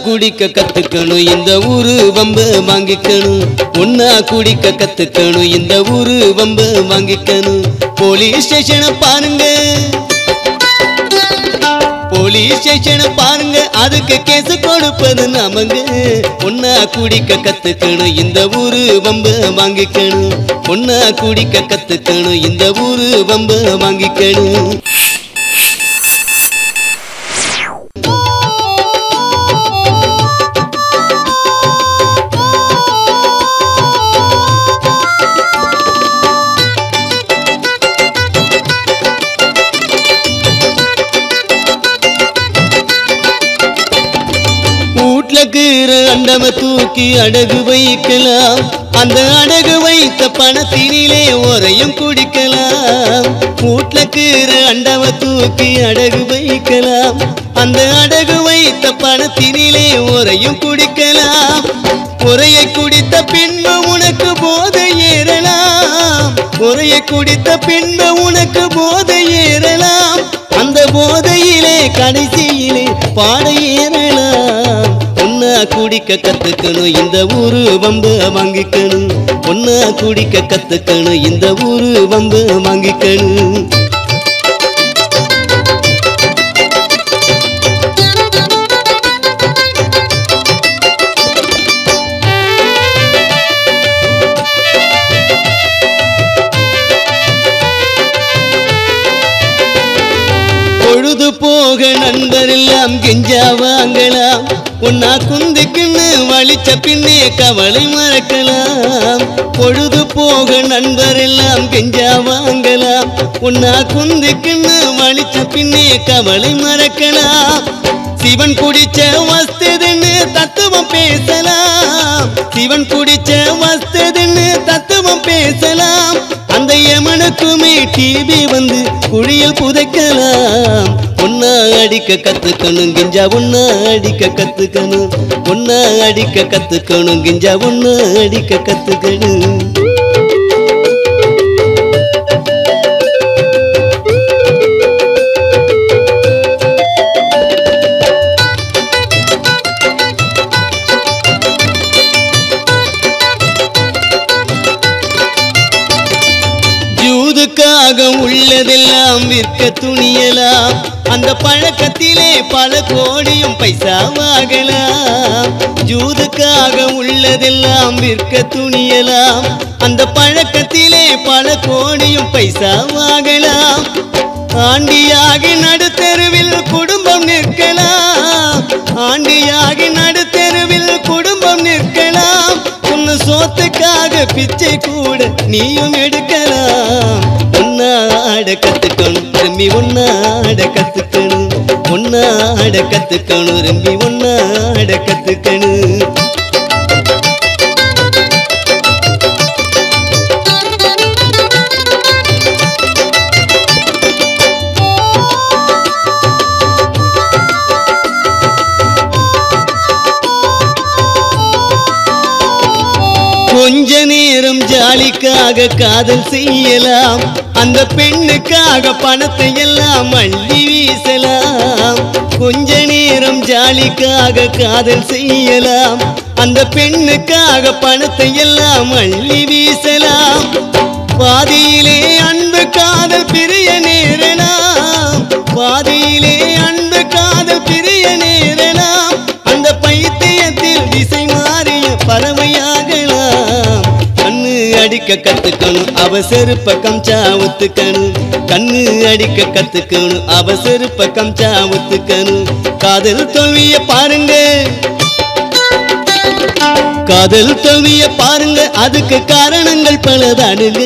குடிக்க கத்துக்கணும் இந்த ஊரு வம்ப வாங்கிக்கணும் ஒன்னா குடிக்க கத்துக்கணும் இந்த ஊரு வம்ப வாங்கிக்கணும் போலீஸ் ஸ்டேஷனை பாருங்க போலீஸ் ஸ்டேஷனை பாருங்க அதுக்கு கேஸ் கொடுப்பது நமங்க ஒன்னா குடிக்க கத்துக்கணும் இந்த ஊரு வம்ப வாங்கிக்கணும் ஒன்னா குடிக்க கத்துக்கணும் இந்த ஊரு வம்ப வாங்கிக்கணும் அண்டம தூக்கி அடகு வைக்கலாம் அந்த அடகு வைத்த பணத்தினிலே ஒரையும் குடிக்கலாம் வீட்ல கீற அண்டம தூக்கி அடகு வைக்கலாம் அந்த அடகு வைத்த பணத்தினிலே ஒரையும் குடிக்கலாம் ஒரையை குடித்த பின்பு உனக்கு போதை ஏறலாம் ஒரையை குடித்த பின்பு உனக்கு போதை ஏறலாம் அந்த போதையிலே கடைசியிலே பாடை ஏறலாம் ஒன்னா குடிக்க கத்துக்கணும் இந்த ஊரு வம்ப வாங்கிக்கணும் ஒன்னா குடிக்க கத்துக்கணும் இந்த ஊரு வம்ப வாங்கிக்கணும் பொழுது போக நண்பரெல்லாம் கெஞ்சா வாங்கலாம் ஒன்னா குந்திக்குன்னு வலிச்ச பின்னே கவலை மறக்கலாம் பொழுது போக நண்பரெல்லாம் கெஞ்சா வாங்கலாம் ஒன்னா குந்திக்குன்னு வலிச்ச பின்னே கவலை மறக்கலாம் சிவன் குடிச்ச வஸ்ததுன்னு தத்துவம் பேசலாம் சிவன் குடிச்ச வஸ்ததுன்னு தத்துவம் பேசலாம் அந்த யமனுக்குமே டிவி வந்து குழியில் புதைக்கலாம் ஒன்னா அடிக்க கத்துக்கணும் கிஞ்சா ஒன்னா அடிக்க கத்துக்கணும் ஒன்னா அடிக்க கத்துக்கணும் கிஞ்சா ஒன்னா அடிக்க கத்துக்கணும் உள்ளதெல்லாம் விற்க துணியலாம் அந்த பழக்கத்திலே பல கோடியும் பைசாவாகலாம் ஜூதுக்காக உள்ளதெல்லாம் விற்க துணியலாம் அந்த பழக்கத்திலே பல கோடியும் பைசாவாகலாம் ஆண்டியாகி நடுத்தெருவில் குடும்பம் நிற்கலாம் ஆண்டியாகி நடுத்தெருவில் குடும்பம் நிற்கலாம் உன்னை சோத்துக்காக பிச்சை கூட நீயும் எடுக்கலாம் ஒன்னா ஆட கத்துக்கணும் ரம்பி ஒன்னா ஆட கத்துக்கணும் ஒன்னா ஆட கத்துக்கணும் ரம்பி ஒன்னா ஆட கத்துக்கணும் கொஞ்ச நேரம் ஜாலிக்காக காதல் செய்யலாம் அந்த பெண்ணுக்காக பணத்தை எல்லாம் அள்ளி வீசலாம் கொஞ்ச நேரம் ஜாலிக்காக காதல் செய்யலாம் அந்த பெண்ணுக்காக பணத்தை எல்லாம் அள்ளி வீசலாம் பாதியிலே அன்பு காதல் பிரிய நேரலாம் பாதியிலே அன்பு காதல் பிரிய நேரலாம் அந்த பைத்தியத்தில் திசை மாறிய பறவையாகலாம் கண்ணு அடிக்க கத்துக்கணும் அவசர பக்கம் சாவுத்துக்கணும் கண்ணு அடிக்க கத்துக்கணும் அவசர பக்கம் சாவுத்துக்கணும் காதல் தோல்விய பாருங்க காதல் தோல்விய பாருங்க அதுக்கு காரணங்கள் பலதானுங்க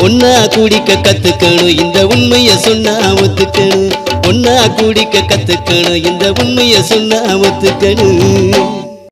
ஒன்னா குடிக்க கத்துக்கணும் இந்த உண்மைய சொன்னா ஒத்துக்கணும் ஒன்னா குடிக்க கத்துக்கணும் இந்த உண்மைய சொன்னா ஒத்துக்கணும்